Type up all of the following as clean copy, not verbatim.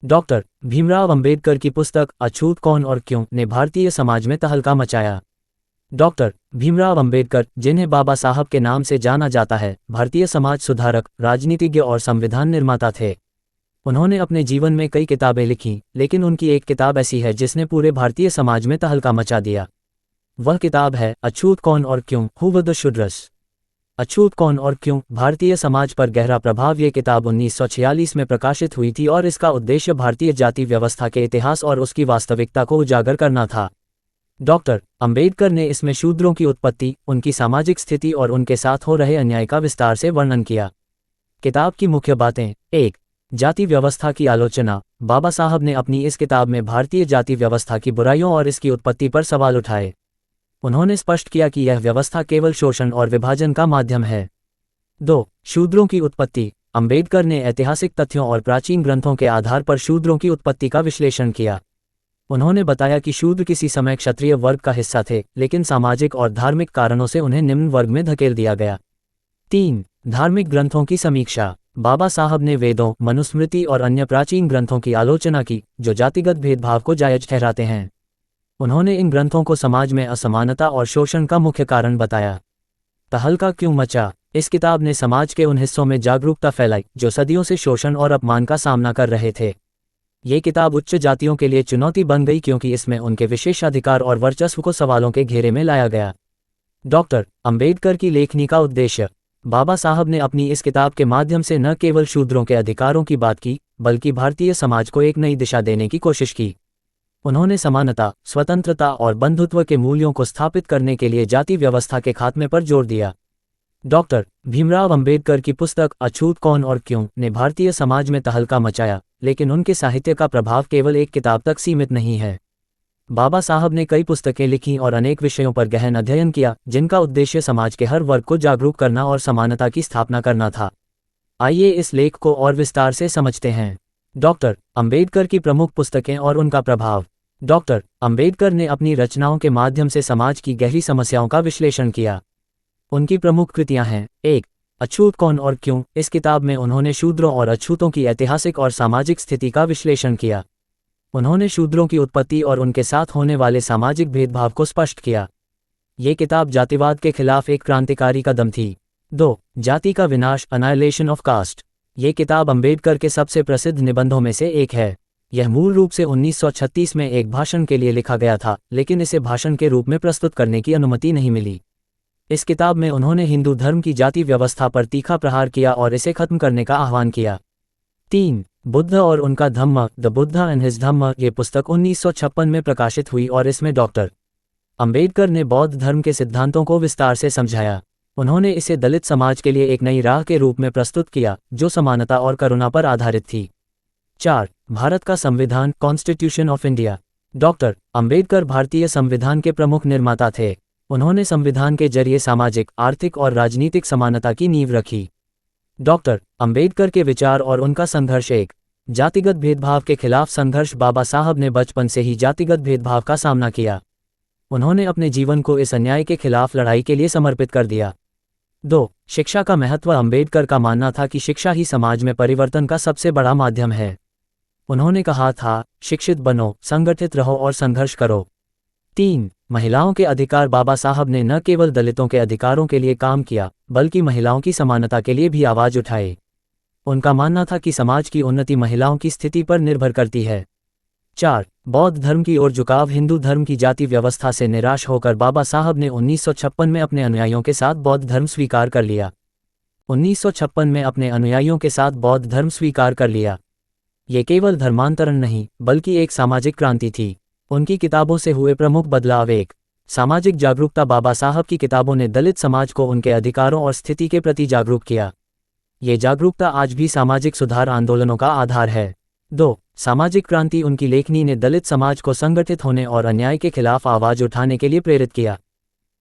Doctor Bhimrao Ambedkar की पुस्तक अछूत कौन और क्यों ने भारतीय समाज में तहलका मचाया। डॉक्टर भीमराव अंबेडकर, जिन्हें बाबा साहब के नाम से जाना जाता है, भारतीय समाज सुधारक, राजनीतिज्ञ और संविधान निर्माता थे। उन्होंने अपने जीवन में कई किताबें लिखीं, लेकिन उनकी एक किताब ऐसी है जिसने पूरे भारतीय समाज में तहलका मचा दिया। वह किताब है अछूत कौन और क्यों, हु वर द शूद्रस। अछूत कौन और क्यों भारतीय समाज पर गहरा प्रभाव। ये किताब 1946 में प्रकाशित हुई थी और इसका उद्देश्य भारतीय जाति व्यवस्था के इतिहास और उसकी वास्तविकता को उजागर करना था। डॉक्टर अंबेडकर ने इसमें शूद्रों की उत्पत्ति, उनकी सामाजिक स्थिति और उनके साथ हो रहे अन्याय का विस्तार से वर्णन किया। किताब की मुख्य बातें। 1. जाति व्यवस्था की आलोचना। बाबा साहब ने अपनी इस किताब में भारतीय जाति व्यवस्था की बुराइयों और इसकी उत्पत्ति पर सवाल उठाए। उन्होंने स्पष्ट किया कि यह व्यवस्था केवल शोषण और विभाजन का माध्यम है। 2. शूद्रों की उत्पत्ति। अंबेडकर ने ऐतिहासिक तथ्यों और प्राचीन ग्रंथों के आधार पर शूद्रों की उत्पत्ति का विश्लेषण किया। उन्होंने बताया कि शूद्र किसी समय क्षत्रिय वर्ग का हिस्सा थे, लेकिन सामाजिक और धार्मिक कारणों से उन्हें निम्न वर्ग में धकेल दिया गया। 3. धार्मिक ग्रंथों की समीक्षा। बाबा साहब ने वेदों, मनुस्मृति और अन्य प्राचीन ग्रंथों की आलोचना की, जो जातिगत भेदभाव को जायज ठहराते हैं। उन्होंने इन ग्रंथों को समाज में असमानता और शोषण का मुख्य कारण बताया। तहलका क्यों मचा। इस किताब ने समाज के उन हिस्सों में जागरूकता फैलाई जो सदियों से शोषण और अपमान का सामना कर रहे थे। ये किताब उच्च जातियों के लिए चुनौती बन गई क्योंकि इसमें उनके विशेषाधिकार और वर्चस्व को सवालों के घेरे में लाया गया। डॉक्टर अंबेडकर की लेखनी का उद्देश्य। बाबा साहब ने अपनी इस किताब के माध्यम से न केवल शूद्रों के अधिकारों की बात की, बल्कि भारतीय समाज को एक नई दिशा देने की कोशिश की। उन्होंने समानता, स्वतंत्रता और बंधुत्व के मूल्यों को स्थापित करने के लिए जाति व्यवस्था के खात्मे पर जोर दिया। डॉक्टर भीमराव अंबेडकर की पुस्तक अछूत कौन और क्यों ने भारतीय समाज में तहलका मचाया, लेकिन उनके साहित्य का प्रभाव केवल एक किताब तक सीमित नहीं है। बाबा साहब ने कई पुस्तकें लिखीं और अनेक विषयों पर गहन अध्ययन किया, जिनका उद्देश्य समाज के हर वर्ग को जागरूक करना और समानता की स्थापना करना था। आइए इस लेख को और विस्तार से समझते हैं। डॉक्टर अंबेडकर की प्रमुख पुस्तकें और उनका प्रभाव। डॉक्टर अंबेडकर ने अपनी रचनाओं के माध्यम से समाज की गहरी समस्याओं का विश्लेषण किया। उनकी प्रमुख कृतियां हैं। 1. अछूत कौन और क्यों। इस किताब में उन्होंने शूद्रों और अछूतों की ऐतिहासिक और सामाजिक स्थिति का विश्लेषण किया। उन्होंने शूद्रों की उत्पत्ति और उनके साथ होने वाले सामाजिक भेदभाव को स्पष्ट किया। ये किताब जातिवाद के खिलाफ एक क्रांतिकारी कदम थी। 2. जाति का विनाश, अनाइलेशन ऑफ कास्ट। ये किताब अंबेडकर के सबसे प्रसिद्ध निबंधों में से एक है। यह मूल रूप से 1936 में एक भाषण के लिए लिखा गया था, लेकिन इसे भाषण के रूप में प्रस्तुत करने की अनुमति नहीं मिली। इस किताब में उन्होंने हिंदू धर्म की जाति व्यवस्था पर तीखा प्रहार किया और इसे खत्म करने का आह्वान किया। 3. बुद्ध और उनका धम्म, द बुद्धा एंड हिज धम्म। ये पुस्तक 1956 में प्रकाशित हुई और इसमें डॉक्टर अंबेडकर ने बौद्ध धर्म के सिद्धांतों को विस्तार से समझाया। उन्होंने इसे दलित समाज के लिए एक नई राह के रूप में प्रस्तुत किया, जो समानता और करुणा पर आधारित थी। 4. भारत का संविधान, constitution of India. Doctor Ambedkar भारतीय संविधान के प्रमुख निर्माता थे। उन्होंने संविधान के जरिए सामाजिक, आर्थिक और राजनीतिक समानता की नींव रखी। डॉक्टर अंबेडकर के विचार और उनका संघर्ष। 1. जातिगत भेदभाव के खिलाफ संघर्ष। बाबा साहब ने बचपन से ही जातिगत भेदभाव का सामना किया। उन्होंने अपने जीवन को इस अन्याय के खिलाफ लड़ाई के लिए समर्पित कर दिया। 2. शिक्षा का महत्व। अंबेडकर का मानना था कि शिक्षा ही समाज में परिवर्तन का सबसे बड़ा माध्यम है। उन्होंने कहा था, शिक्षित बनो, संगठित रहो और संघर्ष करो। 3. महिलाओं के अधिकार। बाबा साहब ने न केवल दलितों के अधिकारों के लिए काम किया, बल्कि महिलाओं की समानता के लिए भी आवाज उठाई। उनका मानना था कि समाज की उन्नति महिलाओं की स्थिति पर निर्भर करती है। 4. बौद्ध धर्म की ओर झुकाव। हिंदू धर्म की जाति व्यवस्था से निराश होकर बाबा साहब ने 1956 में अपने अनुयायियों के साथ बौद्ध धर्म स्वीकार कर लिया। 1956 में अपने अनुयायियों के साथ बौद्ध धर्म स्वीकार कर लिया। ये केवल धर्मांतरण नहीं, बल्कि एक सामाजिक क्रांति थी। उनकी किताबों से हुए प्रमुख बदलाव। 1. सामाजिक जागरूकता। बाबा साहब की किताबों ने दलित समाज को उनके अधिकारों और स्थिति के प्रति जागरूक किया। ये जागरूकता आज भी सामाजिक सुधार आंदोलनों का आधार है। 2. सामाजिक क्रांति। उनकी लेखनी ने दलित समाज को संगठित होने और अन्याय के खिलाफ आवाज उठाने के लिए प्रेरित किया।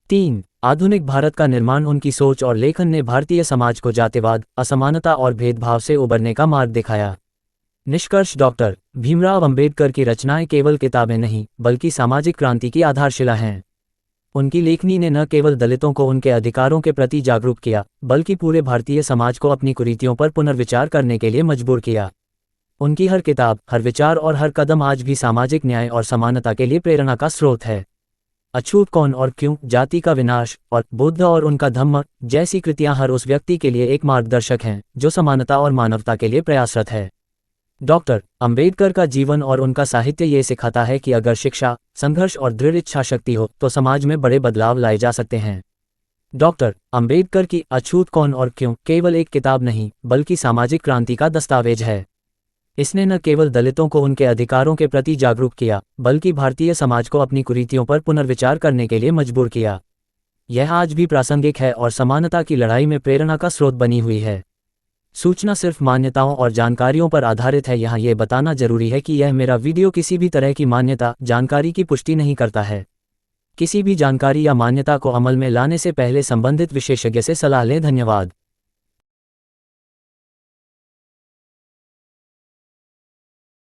3. आधुनिक भारत का निर्माण। उनकी सोच और लेखन ने भारतीय समाज को जातिवाद, असमानता और भेदभाव से उबरने का मार्ग दिखाया। निष्कर्ष। डॉक्टर भीमराव अंबेडकर की रचनाएं केवल किताबें नहीं, बल्कि सामाजिक क्रांति की आधारशिला हैं। उनकी लेखनी ने न केवल दलितों को उनके अधिकारों के प्रति जागरूक किया, बल्कि पूरे भारतीय समाज को अपनी कुरीतियों पर पुनर्विचार करने के लिए मजबूर किया। उनकी हर किताब, हर विचार और हर कदम आज भी सामाजिक न्याय और समानता के लिए प्रेरणा का स्रोत है। अछूत कौन और क्यों, जाति का विनाश और बुद्ध और उनका धम्म जैसी कृतियां हर उस व्यक्ति के लिए एक मार्गदर्शक हैं जो समानता और मानवता के लिए प्रयासरत है। डॉक्टर अंबेडकर का जीवन और उनका साहित्य ये सिखाता है कि अगर शिक्षा, संघर्ष और दृढ़ इच्छा शक्ति हो तो समाज में बड़े बदलाव लाए जा सकते हैं। डॉक्टर अंबेडकर की अछूत कौन और क्यों केवल एक किताब नहीं बल्कि सामाजिक क्रांति का दस्तावेज है। इसने न केवल दलितों को उनके अधिकारों के प्रति जागरूक किया बल्कि भारतीय समाज को अपनी कुरीतियों पर पुनर्विचार करने के लिए मजबूर किया। यह आज भी प्रासंगिक है और समानता की लड़ाई में प्रेरणा का स्रोत बनी हुई है। सूचना सिर्फ मान्यताओं और जानकारियों पर आधारित है। यहाँ ये बताना जरूरी है कि यह मेरा वीडियो किसी भी तरह की मान्यता, जानकारी की पुष्टि नहीं करता है। किसी भी जानकारी या मान्यता को अमल में लाने से पहले संबंधित विशेषज्ञ से सलाह लें। धन्यवाद।